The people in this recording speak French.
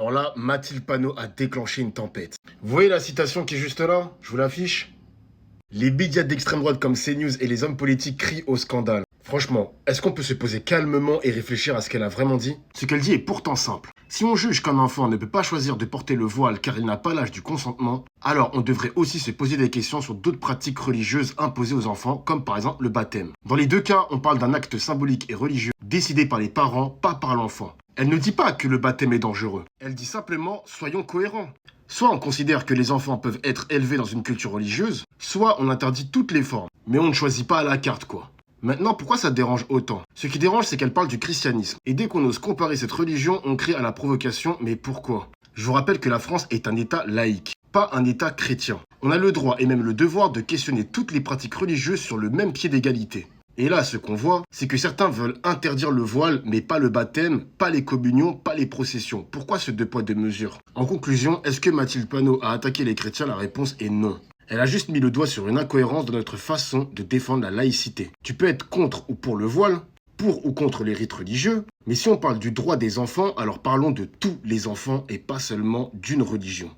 Alors là, Mathilde Panot a déclenché une tempête. Vous voyez la citation qui est juste là? Je vous l'affiche. Les médias d'extrême droite comme CNews et les hommes politiques crient au scandale. Franchement, est-ce qu'on peut se poser calmement et réfléchir à ce qu'elle a vraiment dit? Ce qu'elle dit est pourtant simple. Si on juge qu'un enfant ne peut pas choisir de porter le voile car il n'a pas l'âge du consentement, alors on devrait aussi se poser des questions sur d'autres pratiques religieuses imposées aux enfants, comme par exemple le baptême. Dans les deux cas, on parle d'un acte symbolique et religieux décidé par les parents, pas par l'enfant. Elle ne dit pas que le baptême est dangereux. Elle dit simplement soyons cohérents. Soit on considère que les enfants peuvent être élevés dans une culture religieuse, soit on interdit toutes les formes. Mais on ne choisit pas à la carte, quoi. Maintenant, pourquoi ça dérange autant? Ce qui dérange, c'est qu'elle parle du christianisme. Et dès qu'on ose comparer cette religion, on crie à la provocation, mais pourquoi? Je vous rappelle que la France est un État laïque, pas un État chrétien. On a le droit et même le devoir de questionner toutes les pratiques religieuses sur le même pied d'égalité. Et là, ce qu'on voit, c'est que certains veulent interdire le voile, mais pas le baptême, pas les communions, pas les processions. Pourquoi ce deux poids deux mesures? En conclusion, est-ce que Mathilde Panot a attaqué les chrétiens? La réponse est non. Elle a juste mis le doigt sur une incohérence dans notre façon de défendre la laïcité. Tu peux être contre ou pour le voile, pour ou contre les rites religieux, mais si on parle du droit des enfants, alors parlons de tous les enfants et pas seulement d'une religion.